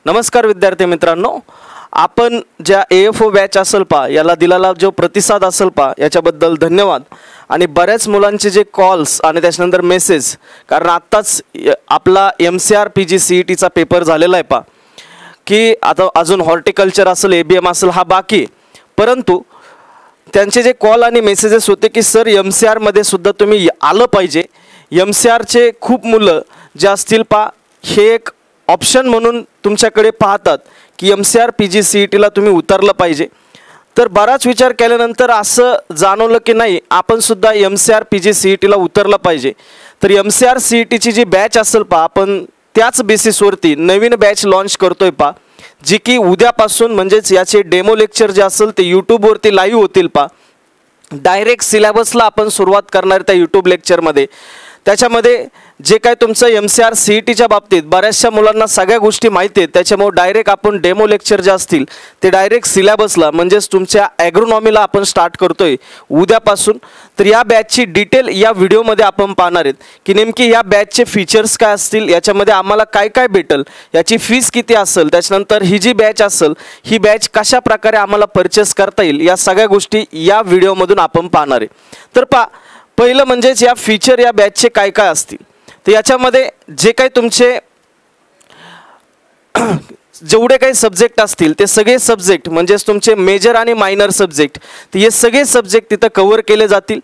नमस्कार विद्यार्थी मित्रांनो, आपण ज्या AFO बॅच असेल पा याला दिलेला जो प्रतिसाद असेल पा याच्याबद्दल धन्यवाद। आणि बऱ्याच मुलांचे जे कॉल्स आणि त्याच्यानंतर मेसेज, कारण आत्ताच आपला MCR PG CET चा पेपर झालेला आहे पा, की आता अजून हॉर्टिकल्चर असेल ABM असेल हा बाकी, परंतु त्यांचे जे कॉल आणि मेसेजेस होते की सर MCR मध्ये सुद्धा तुम्ही आलं पाहिजे। MCR चे खूप मुलं जे असतील पा हे एक ऑप्शन म्हणून तुमच्याकडे पाहतात की MCR PG CET ला तुम्ही उतरलं पाहिजे। तर बराच विचार केल्यानंतर असं जाणवलं की नाही, आपण सुद्धा MCR PG CET ला उतरलं पाहिजे। तर MCR CET ची जी बॅच असेल पा, आपण त्याच बेसिसवरती नवीन बॅच लॉन्च करतोय पा, जी की उद्यापासून म्हणजेच याचे डेमो लेक्चर जे असेल ते यूट्यूबवरती लाईव्ह होतील पा। डायरेक्ट सिलेबसला आपण सुरुवात करणार त्या यूट्यूब लेक्चरमध्ये। त्याच्यामध्ये जे काय तुमचं MCR CET च्या बाबतीत बऱ्याचशा मुलांना सगळ्या गोष्टी माहिती आहेत, त्याच्यामुळे डायरेक्ट आपण डेमो लेक्चर जे असतील ते डायरेक्ट सिलेबसला म्हणजेच तुमच्या ॲग्रोनॉमीला आपण स्टार्ट करतोय उद्यापासून। तर या बॅचची डिटेल या व्हिडिओमध्ये आपण पाहणार आहेत की नेमकी या बॅचचे फीचर्स काय असतील, याच्यामध्ये आम्हाला काय काय भेटेल, याची फीस किती असेल, त्याच्यानंतर ही जी बॅच असेल ही बॅच कशा प्रकारे आम्हाला परचेस करता येईल, या सगळ्या गोष्टी या व्हिडिओमधून आपण पाहणार आहे। तर पहिलं म्हणजेच या फीचर या बॅचचे काय काय असतील, तर याच्यामध्ये जे काही तुमचे जेवढे काही सब्जेक्ट असतील ते सगळे सब्जेक्ट म्हणजेच तुमचे मेजर आणि मायनर सब्जेक्ट, तर हे सगळे सब्जेक्ट तिथं कव्हर केले जातील।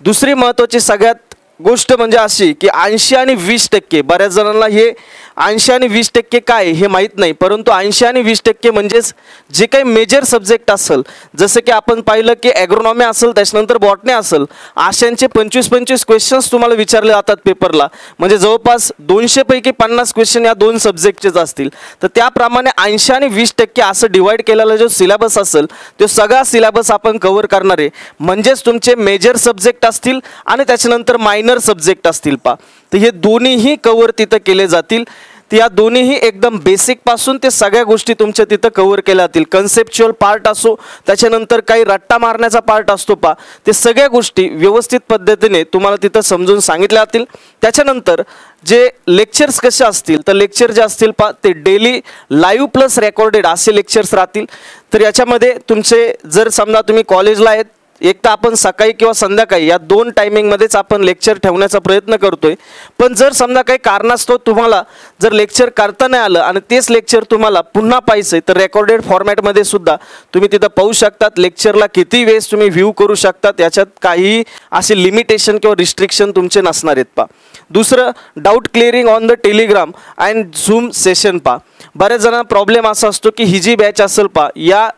दुसरी महत्त्वाची सगळ्यात गोष्ट म्हणजे अशी की 80 आणि 20%, बऱ्याच जणांना हे 80 आणि 20% काय हे माहीत नाही, परंतु 80 आणि 20% म्हणजेच जे काही मेजर सब्जेक्ट असेल, जसं की आपण पाहिलं की ॲग्रोनॉमी असेल, त्याच्यानंतर बॉटनी असेल, अशांचे 25-25 क्वेश्चन्स तुम्हाला विचारले जातात पेपरला, म्हणजे जवळपास 200 पैकी 50 क्वेश्चन या दोन सब्जेक्टचेच असतील। तर त्याप्रमाणे 80 आणि 20% असं डिवाइड केलेला जो सिलेबस असेल तो सगळा सिलेबस आपण कव्हर करणार आहे। म्हणजेच तुमचे मेजर सब्जेक्ट असतील आणि त्याच्यानंतर मायनर सब्जेक्ट असतील पा, तर हे दोन्हीही कव्हर तिथं केले जातील। या दोन्हीही एकदम बेसिक पासून ते सगळ्या गोष्टी तुमच्या तिथं कव्हर केल्या जातील। कन्सेप्च्युअल पार्ट असो, त्याच्यानंतर काही रट्टा मारण्याचा पार्ट असतो पा, ते सगळ्या गोष्टी व्यवस्थित पद्धतीने तुम्हाला तिथं समजून सांगितल्या जातील। त्याच्यानंतर जे लेक्चर्स कसे असतील, तर लेक्चर जे असतील पा ते डेली लाईव्ह प्लस रेकॉर्डेड असे लेक्चर्स राहतील। तर याच्यामध्ये तुमचे जर समजा तुम्ही कॉलेजला आहेत, एक तर आपण सकाळी किंवा संध्याकाळी या दोन टायमिंगमध्येच आपण लेक्चर ठेवण्याचा प्रयत्न करतोय, पण जर समजा काही कारणास्तव तुम्हाला जर लेक्चर करता नाही आलं आणि तेच लेक्चर तुम्हाला पुन्हा पाहिजे, तर रेकॉर्डेड फॉर्मॅटमध्ये सुद्धा तुम्ही तिथं पाहू शकतात। लेक्चरला किती वेळेस तुम्ही व्ह्यू करू शकतात, याच्यात काही असे लिमिटेशन किंवा रिस्ट्रिक्शन तुमचे नसणार आहेत पा। दुसरं, doubt clearing on the Telegram and zoom session पा। बऱ्याच जणांना प्रॉब्लेम असा असतो की ही जी बॅच असेल पा, या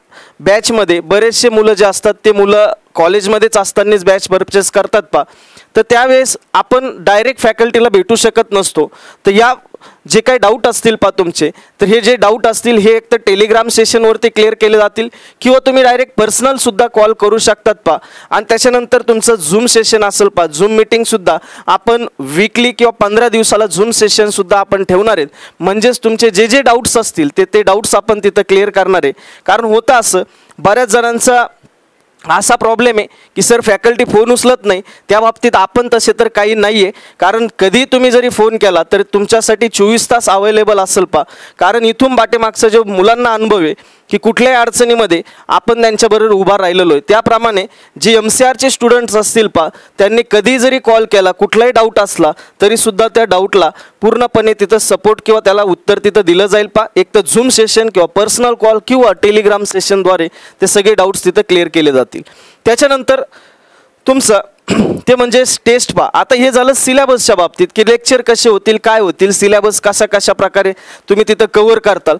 बॅचमध्ये बरेचसे मुलं जे असतात ते मुलं कॉलेजमध्येच असतानाच बॅच परचेस करतात पा, तर त्यावेळेस आपण डायरेक्ट फॅकल्टीला भेटू शकत नसतो। तर या जे काही डाऊट असतील पा तुमचे, तर हे जे डाऊट असतील हे एक तर टेलिग्राम सेशनवरती क्लिअर केले जातील किंवा तुम्ही डायरेक्ट पर्सनल सुद्धा कॉल करू शकतात पा। आणि त्याच्यानंतर तुमचं झूम सेशन असेल पा, झूम मीटिंग सुद्धा आपण वीकली किंवा 15 दिवसाला झूम सेशन सुद्धा आपण ठेवणार आहेत। म्हणजेच तुमचे जे जे डाऊट्स असतील ते डाऊट्स आपण तिथं क्लिअर करणार आहे। कारण होतं असं, बऱ्याच जणांचा असा प्रॉब्लेम आहे की सर फॅकल्टी फोन उचलत नाही, त्या बाबतीत आपण तसे तर काही नाही आहे। कारण कधी तुम्ही जरी फोन केला तर तुमच्यासाठी 24 तास अवेलेबल असेल पा। कारण इथून पाठीमागचा जो मुलांना अनुभव आहे की कुठल्याही अडचणीमध्ये आपण त्यांच्याबरोबर उभा राहिलेलो आहे, त्याप्रमाणे जे MCR चे स्टुडंट्स असतील पा, त्यांनी कधी जरी कॉल केला, कुठलाही डाऊट असला तरीसुद्धा त्या डाऊटला पूर्णपणे तिथं सपोर्ट किंवा त्याला उत्तर तिथं दिलं जाईल पा। एक तर झूम सेशन किंवा पर्सनल कॉल किंवा टेलिग्राम सेशनद्वारे ते सगळे डाऊट्स तिथं क्लिअर केले जातील। त्याच्यानंतर तुमचं ते म्हणजे टेस्ट पा। आता हे झालं सिलेबसच्या बाबतीत की लेक्चर कसे होतील, काय होतील, सिलेबस कशा प्रकारे तुम्ही तिथं कव्हर करताल।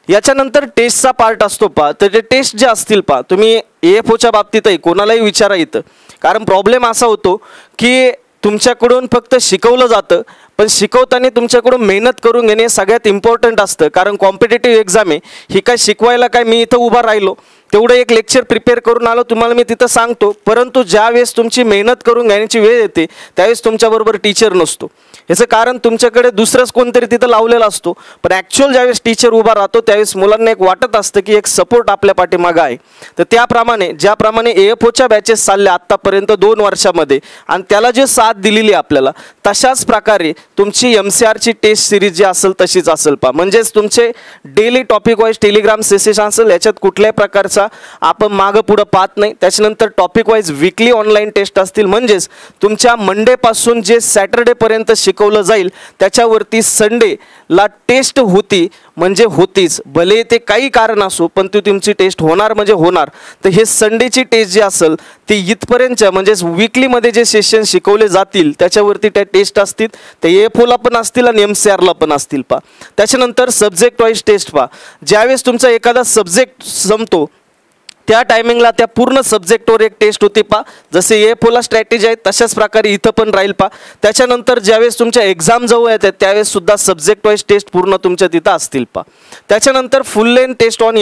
याच्यानंतर टेस्टचा पार्ट असतो पा, तर ते टेस्ट जे असतील पा, तुम्ही AFOच्या बाबतीतही कोणालाही विचारा येतं। कारण प्रॉब्लेम असा होतो की तुमच्याकडून फक्त शिकवलं जातं, पण शिकवताना तुमच्याकडून मेहनत करून घेणे सगळ्यात इम्पॉर्टंट असतं। कारण कॉम्पिटेटिव्ह एक्झाम आहे, ही काय शिकवायला काय मी इथं उभा राहिलो तेवढं एक लेक्चर प्रिपेअर करून आलो तुम्हाला मी तिथं सांगतो, परंतु ज्यावेळेस तुमची मेहनत करून घेण्याची वेळ येते त्यावेळेस तुमच्याबरोबर टीचर नसतो। याचं कारण तुमच्याकडे दुसरंच कोणतरी तिथं लावलेला असतो, पण ॲक्च्युअल ज्यावेळेस टीचर उभा राहतो त्यावेळेस मुलांना एक वाटत असतं की एक सपोर्ट आपल्या पाठीमागं आहे. तर त्याप्रमाणे ज्याप्रमाणे AFOच्या बॅचेस चालल्या आत्तापर्यंत 2 वर्षामध्ये आणि त्याला जे साथ दिलेली आपल्याला, तशाच प्रकारे तुमची MCRची टेस्ट सिरीज जी असेल तशीच असेल पा. म्हणजेच तुमचे daily topic wise Telegram session असेल, याच्यात कुठल्याही प्रकारचा आपण मागं पुढं पाहत नाही. त्याच्यानंतर topic wise weekly online test असतील, म्हणजेच तुमच्या मंडेपासून जे सॅटर्डेपर्यंत शिकवलं जाईल त्याच्यावरती संडेला टेस्ट होती म्हणजे होतीच. भले ते काही कारण असो, पण ती तुमची टेस्ट होणार म्हणजे होणार. तर हे संडेची टेस्ट जी असेल ती इथपर्यंतच्या म्हणजेच वीकलीमध्ये जे सेशन शिकवले जातील त्याच्यावरती त्या टेस्ट असतील. ते AFOला पण असतील आणि MCRला पण असतील पा. त्याच्यानंतर सब्जेक्ट वाईज टेस्ट पा. ज्यावेळेस तुमचा एखादा सब्जेक्ट संपतो त्या टायमिंगला त्या पूर्ण सब्जेक्टवर एक टेस्ट होती पा. जसे AFOला स्ट्रॅटेजी आहे तशाच प्रकारे इथं पण राहील पा. त्याच्यानंतर ज्यावेळेस तुमच्या एक्झाम जवळ येतात त्यावेळेस सुद्धा सब्जेक्ट वाईज टेस्ट पूर्ण तुमच्या तिथं असतील पा. त्याच्यानंतर full length test on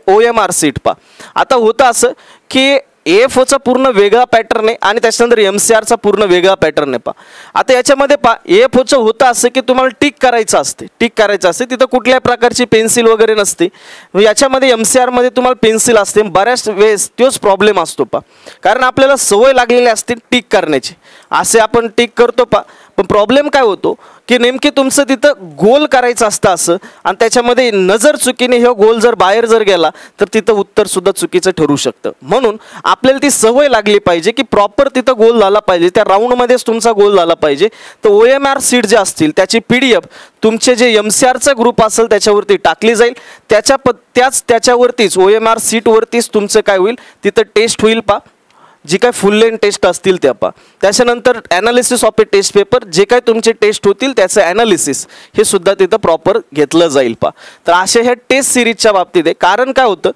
OMR sheet पा. आता होतं असं की AFOचा पूर्ण वेगळा पॅटर्न आहे आणि त्याच्यानंतर MCRचा पूर्ण वेगळा पॅटर्न आहे पा. आता याच्यामध्ये पा AFOचं होतं असं की तुम्हाला टिक करायचं असते, तिथं कुठल्याही प्रकारची पेन्सिल वगैरे नसते. याच्यामध्ये MCRमध्ये तुम्हाला पेन्सिल असते. बऱ्याच वेळेस तोच प्रॉब्लेम असतो पा, कारण आपल्याला सवय लागलेली असते टिक करण्याची. असे आपण टिक करतो पा, पण प्रॉब्लेम काय होतो की नेमकी तुमचं तिथं गोल करायचं असतं असं, आणि त्याच्यामध्ये नजर चुकीने हे गोल जर बाहेर जर गेला तर तिथं उत्तर सुद्धा चुकीचं ठरू शकतं. म्हणून आपल्याला ती सवय लागली पाहिजे की प्रॉपर तिथं गोल झाला पाहिजे, त्या राऊंडमध्येच तुमचा गोल झाला पाहिजे. तर OMR सीट जे असतील त्याची PDF तुमचे जे MCRचा ग्रुप असेल त्याच्यावरती टाकली जाईल. त्याच्यावरतीच OMR सीटवरतीच तुमचं काय होईल, तिथं टेस्ट होईल पा, जी काय फुल लेंथ टेस्ट असतील त्या पा. त्याच्यानंतर analysis of a test paper, जे काय तुमचे टेस्ट होतील त्याचं ॲनालिसिस हे सुद्धा तिथं प्रॉपर घेतलं जाईल पा. तर अशा ह्या टेस्ट सिरीजच्या बाबतीत आहे. कारण काय होतं,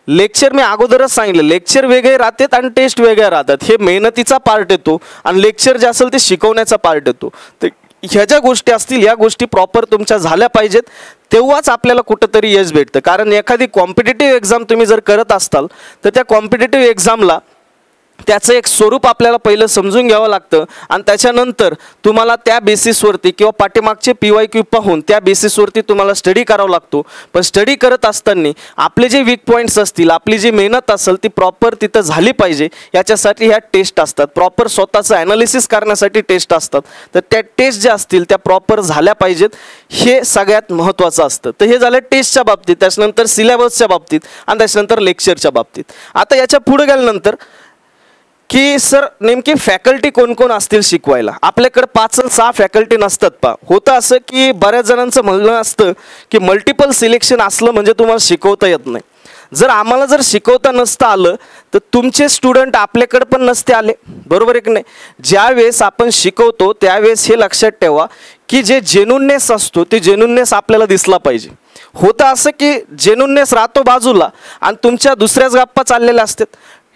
लेक्चर मी अगोदरच सांगितलं, लेक्चर वेगळे राहतात आणि टेस्ट वेगळ्या राहतात. हे मेहनतीचा पार्ट येतो आणि लेक्चर जे असेल ते शिकवण्याचा पार्ट येतो. तर ह्या ज्या गोष्टी असतील या गोष्टी प्रॉपर तुमच्या झाल्या पाहिजेत, तेव्हाच आपल्याला कुठंतरी यश भेटतं. कारण एखादी कॉम्पिटिटिव्ह एक्झाम तुम्ही जर करत असाल तर त्या कॉम्पिटिटिव्ह एक्झामला त्याचं एक स्वरूप आपल्याला पहिलं समजून घ्यावं लागतं आणि त्याच्यानंतर तुम्हाला त्या बेसिसवरती किंवा पाठीमागचे PYQ पाहून त्या बेसिसवरती तुम्हाला स्टडी करावा लागतो. पण स्टडी करत असताना आपले जे वीक पॉईंट्स असतील, आपली जी मेहनत असेल ती प्रॉपर तिथं झाली पाहिजे. याच्यासाठी ह्या टेस्ट असतात, प्रॉपर स्वतःचं ॲनालिसिस करण्यासाठी टेस्ट असतात. तर त्या टेस्ट ज्या असतील त्या प्रॉपर झाल्या पाहिजेत, हे सगळ्यात महत्त्वाचं असतं. तर हे झालं टेस्टच्या बाबतीत. त्याच्यानंतर सिलेबसच्या बाबतीत आणि त्याच्यानंतर लेक्चरच्या बाबतीत. आता याच्या पुढे गेल्यानंतर की सर नेमकी फॅकल्टी कोण कोण असतील शिकवायला. आपल्याकडे 5 आणि 6 फॅकल्टी नसतात पा. होतं असं की बऱ्याच जणांचं म्हणणं असतं की मल्टिपल सिलेक्शन असलं म्हणजे तुम्हाला शिकवता येत नाही. जर आम्हाला जर शिकवता नसतं आलं तर तुमचे स्टुडंट आपल्याकडे पण नसते आले, बरोबर आहे की नाही. ज्यावेळेस आपण शिकवतो त्यावेळेस हे लक्षात ठेवा की जे जेन्युननेस असतो ते जेन्युननेस आपल्याला दिसला पाहिजे. होतं असं की जेन्युननेस राहतो बाजूला आणि तुमच्या दुसऱ्याच गप्पा चाललेल्या असतात.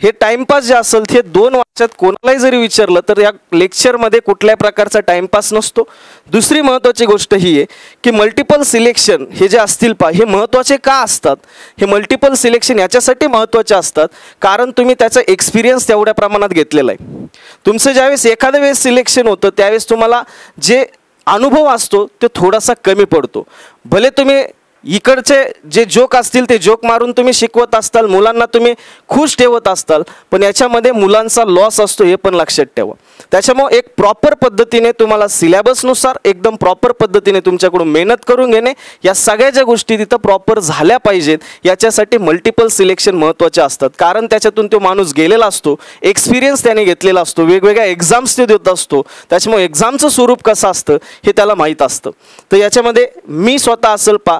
हे टाइमपास जे असेल ते 2 वर्षात कोणालाही जरी विचारलं तर या लेक्चरमध्ये कुठल्याही प्रकारचा टाइमपास नसतो. दुसरी महत्त्वाची गोष्ट ही आहे की मल्टिपल सिलेक्शन हे जे असतील पा, हे महत्त्वाचे का असतात. हे मल्टिपल सिलेक्शन याच्यासाठी महत्त्वाचे असतात कारण तुम्ही त्याचा एक्सपिरियन्स तेवढ्या प्रमाणात घेतलेला आहे. तुमचं ज्यावेळेस एखाद्या वेळेस सिलेक्शन होतं त्यावेळेस तुम्हाला जे अनुभव असतो ते थोडासा कमी पडतो. भले तुम्ही इकडचे जे जोक असतील ते जोक मारून तुम्ही शिकवत असताल, मुलांना तुम्ही खुश ठेवत असताल, पण याच्यामध्ये मुलांचा लॉस असतो हे पण लक्षात ठेवा. त्याच्यामुळे एक प्रॉपर पद्धतीने तुम्हाला सिलेबसनुसार एकदम प्रॉपर पद्धतीने तुमच्याकडून मेहनत करून घेणे, या सगळ्या ज्या गोष्टी तिथं प्रॉपर झाल्या पाहिजेत. याच्यासाठी मल्टिपल सिलेक्शन महत्त्वाचे असतात कारण त्याच्यातून तो माणूस गेलेला असतो, एक्सपिरियन्स त्याने घेतलेला असतो, वेगवेगळ्या एक्झाम्स ते देत असतो. त्याच्यामुळे एक्झामचं स्वरूप कसं असतं हे त्याला माहीत असतं. तर याच्यामध्ये मी स्वतः असेल पा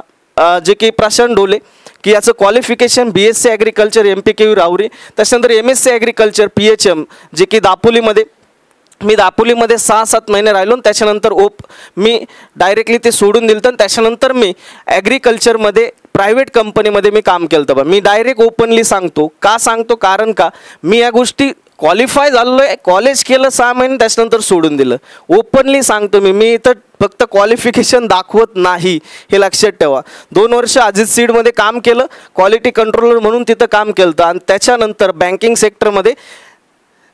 जे की प्रशांत ढोले की याचं qualification BSc agriculture MPKU Rahuri, त्याच्यानंतर MSc ॲग्रिकल्चर PHM जे की दापोलीमध्ये. मी दापोलीमध्ये 6-7 महिने राहिलो आणि त्याच्यानंतर मी डायरेक्टली ते सोडून दिलं. तर त्याच्यानंतर मी ॲग्रिकल्चरमध्ये प्रायव्हेट कंपनीमध्ये मी काम केलं. तर मी डायरेक्ट ओपनली सांगतो. का सांगतो, कारण का मी या गोष्टी क्वालिफाय झालो आहे, कॉलेज केलं 6 महिने त्याच्यानंतर सोडून दिलं. ओपनली सांगतो मी इथं फक्त क्वालिफिकेशन दाखवत नाही, हे लक्षात ठेवा. 2 वर्ष अजित सीडमध्ये काम केलं, क्वालिटी कंट्रोलर म्हणून तिथं काम केलं आणि त्याच्यानंतर बँकिंग सेक्टरमध्ये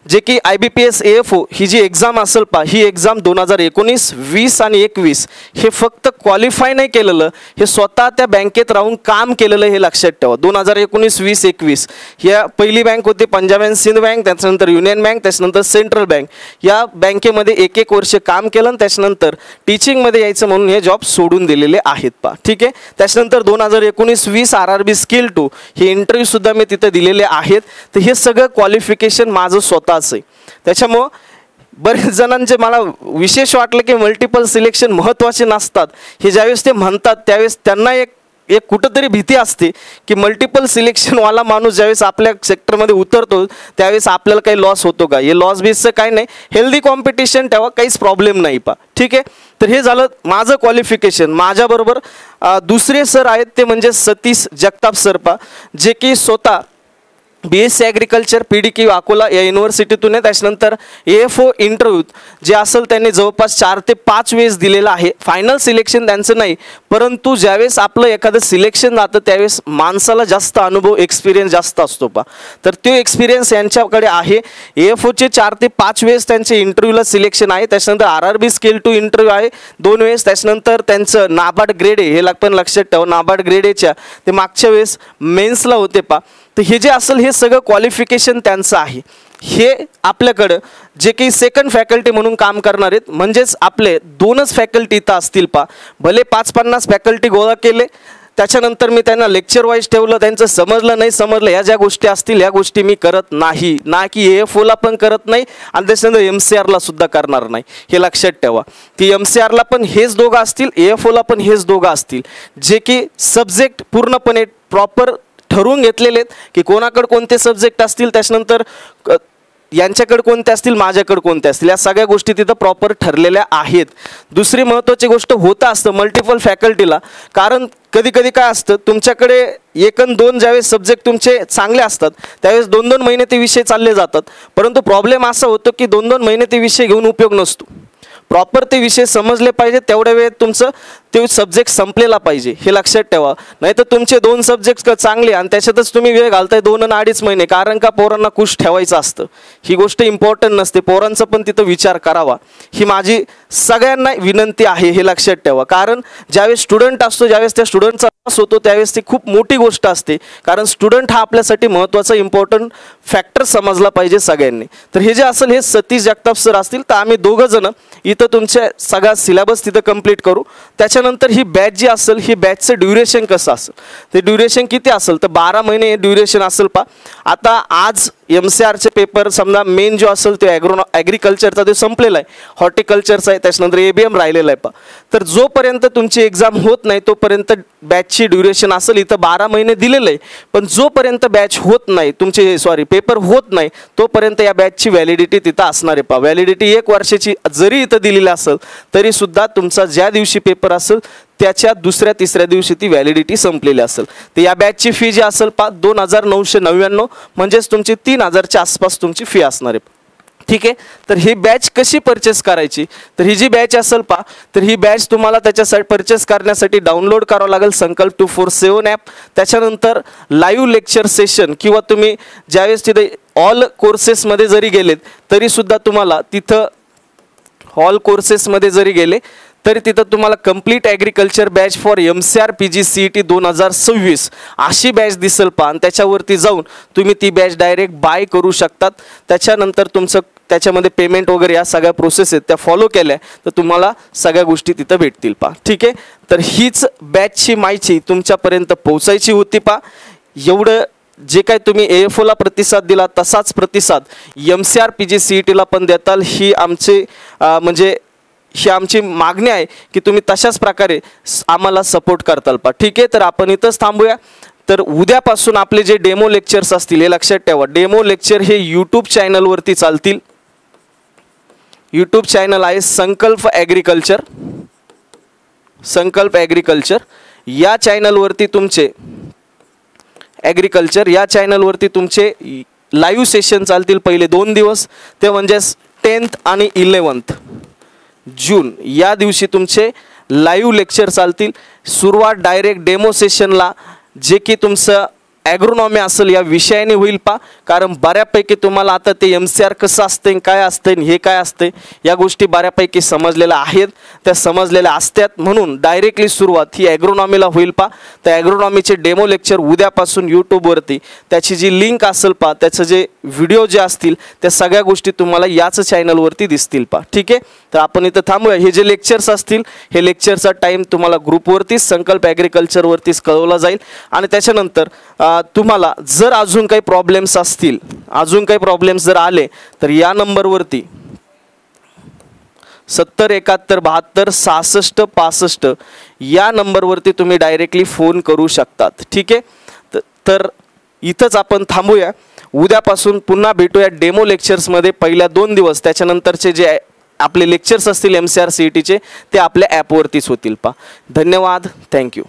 जे की IBPS AFO ही जी एक्झाम असेल पा, ही एक्झाम 2019, 20 आणि 21 हे फक्त क्वालिफाय नाही केलेलं, हे स्वतः त्या बँकेत राहून काम केलेलं हे लक्षात ठेवा. 2019, 20, 21 या पहिली बँक होती पंजाब अँड सिंध बँक, त्याच्यानंतर युनियन बँक, त्याच्यानंतर सेंट्रल बँक. या बँकेमध्ये 1-1 वर्ष काम केलं आणि त्याच्यानंतर टीचिंगमध्ये यायचं म्हणून हे जॉब सोडून दिलेले आहेत पा. ठीक आहे. त्याच्यानंतर 2019-20 RRB स्किल 2 हे इंटरव्ह्यू सुद्धा मी तिथे दिलेले आहेत. तर हे सगळं क्वालिफिकेशन माझं स्वतःच आहे. त्याच्यामुळं बरेच जणांचे मला विशेष वाटलं की मल्टिपल सिलेक्शन महत्त्वाचे नसतात हे ज्यावेळेस ते म्हणतात त्यावेळेस त्यांना एक कुठंतरी भीती असते की मल्टिपल सिलेक्शनवाला माणूस ज्यावेळेस आपल्या सेक्टरमध्ये उतरतो त्यावेळेस आपल्याला काही लॉस होतो का. हे लॉस बेसचं काही नाही, हेल्दी कॉम्पिटिशन ठेवा, काहीच प्रॉब्लेम नाही पा. ठीक आहे. तर हे झालं माझं क्वालिफिकेशन. माझ्याबरोबर दुसरे सर आहेत ते म्हणजे सतीश जगताप सर पा, जे की स्वतः BSc ॲग्रिकल्चर PDQ अकोला या युनिव्हर्सिटीतून आहे. त्याच्यानंतर AFO इंटरव्ह्यूत जे असेल त्यांनी जवळपास 4 ते 5 वेळेस दिलेलं आहे. फायनल सिलेक्शन त्यांचं नाही, परंतु ज्यावेळेस आपलं एखादं सिलेक्शन जातं त्यावेळेस माणसाला जास्त अनुभव एक्सपिरियन्स जास्त असतो पा. तर तो एक्सपिरियन्स यांच्याकडे आहे. AFOचे 4 ते 5 वेळेस त्यांचे इंटरव्ह्यूला सिलेक्शन आहे. त्याच्यानंतर RRB स्किल 2 इंटरव्ह्यू आहे 2 वेळेस. त्याच्यानंतर त्यांचं नाबार्ड ग्रेड ए हे पण लक्षात ठेवा, नाबार्ड ग्रेड एच्या ते मागच्या वेळेस मेन्सला होते पा. तर हे जे असेल हे सगळं क्वालिफिकेशन त्यांचं आहे. हे आपल्याकडं जे काही सेकंड फॅकल्टी म्हणून काम करणार आहेत, म्हणजेच आपले 2च फॅकल्टी इथं असतील पा. भले 5-50 फॅकल्टी गोळा केले, त्याच्यानंतर मी त्यांना लेक्चर वाईज ठेवलं, त्यांचं समजलं नाही समजलं ह्या ज्या गोष्टी असतील ह्या गोष्टी मी करत नाही, ना की AFOला पण करत नाही आणि त्याच्यानंतर MCRला सुद्धा करणार नाही. हे लक्षात ठेवा. ती MCRला पण हेच दोघं असतील, AFOला पण हेच दोघं असतील, जे की सब्जेक्ट पूर्णपणे प्रॉपर ठरवून घेतलेले आहेत की कोणाकडे कोणते सब्जेक्ट असतील, त्याच्यानंतर यांच्याकडे कोणते असतील, माझ्याकडे कोणते असतील, या सगळ्या गोष्टी तिथं प्रॉपर ठरलेल्या आहेत. दुसरी महत्त्वाची गोष्ट होतं असतं मल्टिपल फॅकल्टीला, कारण कधी कधी काय असतं तुमच्याकडे 1 आणि 2 ज्यावेळेस सब्जेक्ट तुमचे चांगले असतात त्यावेळेस 2-2 महिने ते विषय चालले जातात. परंतु प्रॉब्लेम असा होतो की 2-2 महिने ते विषय घेऊन उपयोग नसतो. प्रॉपर ते विषय समजले पाहिजे, तेवढ्या वेळेत तुमचं ते सब्जेक्ट संपलेला पाहिजे. हे लक्षात ठेवा. नाही तर तुमचे 2 सब्जेक्ट चांगले आणि त्याच्यातच तुम्ही वेळ घालताय 2 आणि 2.5 महिने, कारण का पोरांना खुश ठेवायचं असतं. ही गोष्ट इम्पॉर्टंट नसते, पोरांचा पण तिथं विचार करावा. ही माझी सगळ्यांना विनंती आहे. हे लक्षात ठेवा. कारण ज्यावेळेस स्टुडंट असतो, ज्यावेळेस त्या स्टुडंटचा लॉस होतो त्यावेळेस ती खूप मोठी गोष्ट असते, कारण स्टुडंट हा आपल्यासाठी महत्त्वाचा इम्पॉर्टंट फॅक्टर समजला पाहिजे सगळ्यांनी. तर हे जे असेल हे सतीश जगताप सर असतील. तर आम्ही 2 जण इथं तुमचे सगळा सिलेबस तिथं कंप्लीट करू. त्याच्यानंतर ही बॅच जी असेल ही बॅचचं ड्युरेशन कसं असेल, ते ड्युरेशन किती असेल तर 12 महिने ड्युरेशन असेल पा. आता आज MCRचे पेपर समजा मेन जो असेल ते ॲग्रिकल्चरचा ते संपलेला आहे, हॉर्टिकल्चरचा आहे, त्याच्यानंतर ABM राहिलेला आहे पा. तर जोपर्यंत तुमची एक्झाम होत नाही तोपर्यंत बॅचची ड्युरेशन असेल. इथं 12 महिने दिलेलं आहे, पण जोपर्यंत बॅच होत नाही तुमचे पेपर होत नाही तोपर्यंत या बॅचची व्हॅलिडिटी तिथं असणार आहे पा. व्हॅलिडिटी 1 वर्षाची जरी इथं दिलेली असेल तरी सुद्धा तुमचा ज्या दिवशी पेपर असेल त्याच्या 2-3 दिवशी ती व्हॅलिडिटी संपलेली असेल. तर या बॅचची फी जी असेल पा 2,999 म्हणजेच तुमची 3,000च्या आसपास तुमची फी असणार आहे. ठीक आहे. तर ही बॅच कशी परचेस करायची, तर ही जी बॅच असेल पा तर ही बॅच तुम्हाला त्याच्यासाठी परचेस करण्यासाठी डाउनलोड करावं लागेल संकल्प 247 ॲप. त्याच्यानंतर लाईव्ह लेक्चर सेशन किंवा तुम्ही ज्यावेळेस तिथे ऑल कोर्सेसमध्ये जरी गेलेत तरी सुद्धा तुम्हाला तिथं ऑल कोर्सेसमध्ये जरी गेले तरी तिथं तुम्हाला complete agriculture batch for MCR PG CET 2026 अशी बॅच दिसेल पा. आणि त्याच्यावरती जाऊन तुम्ही ती बॅच डायरेक्ट बाय करू शकतात. त्याच्यानंतर तुमचं त्याच्यामध्ये पेमेंट वगैरे या सगळ्या प्रोसेस आहेत त्या फॉलो केल्या तर तुम्हाला सगळ्या गोष्टी तिथं भेटतील पा. ठीक आहे. तर हीच बॅचची माहिती तुमच्यापर्यंत पोहोचायची होती पा. एवढं जे काय तुम्ही AFOला प्रतिसाद दिला तसाच प्रतिसाद MCR PG CETला पण देताल ही आमची ही आमची मागणी आहे की तुम्ही तशाच प्रकारे आम्हाला सपोर्ट करताल पा. ठीक आहे. तर आपण इथंच थांबूया. तर उद्यापासून आपले जे डेमो लेक्चर्स असतील हे लक्षात ठेवा. डेमो लेक्चर हे YouTube चॅनलवरती चालतील. YouTube चॅनल आहे संकल्प ॲग्रिकल्चर. संकल्प ॲग्रिकल्चर या चॅनलवरती तुमचे ॲग्रिकल्चर या चॅनलवरती तुमचे लाईव्ह सेशन चालतील पहिले 2 दिवस, ते म्हणजे 10th आणि 11th जून या दिवशी तुमचे लाईव्ह लेक्चर चालतील. सुरुवात डायरेक्ट डेमो सेशनला जे की तुमचं ॲग्रोनॉमी असेल या विषयाने होईल पा, कारण बऱ्यापैकी तुम्हाला आता ते MCR कसं असते, काय असते, हे काय असते या गोष्टी बऱ्यापैकी समजलेल्या आहेत, त्या समजलेल्या असतात. म्हणून डायरेक्टली सुरुवात ही ॲग्रोनॉमीला होईल पा. तर ॲग्रोनॉमीचे डेमो लेक्चर उद्यापासून यूट्यूबवरती त्याची जी लिंक असेल पा, त्याचं जे व्हिडिओ जे असतील त्या सगळ्या गोष्टी तुम्हाला याच चॅनलवरती दिसतील पा. ठीक आहे, तर आपण इथं थांबूया. हे जे लेक्चर्स असतील हे लेक्चरचा टाईम तुम्हाला ग्रुपवरतीच संकल्प ॲग्रिकल्चरवरतीच कळवला जाईल. आणि त्याच्यानंतर तुम्हाला जर अजून काही प्रॉब्लेम्स असतील, अजून काही प्रॉब्लेम्स जर आले तर या नंबरवरती 70 71 72 66 65 या नंबरवरती तुम्ही डायरेक्टली फोन करू शकतात. ठीक आहे, तर इथंच आपण थांबूया. उद्यापासून पुन्हा भेटूया डेमो लेक्चर्समध्ये पहिल्या 2 दिवस. त्याच्यानंतरचे जे आपले लेक्चर्स असतील MCR CETचे ते आपल्या ॲपवरतीच होतील पा. धन्यवाद, थँक्यू.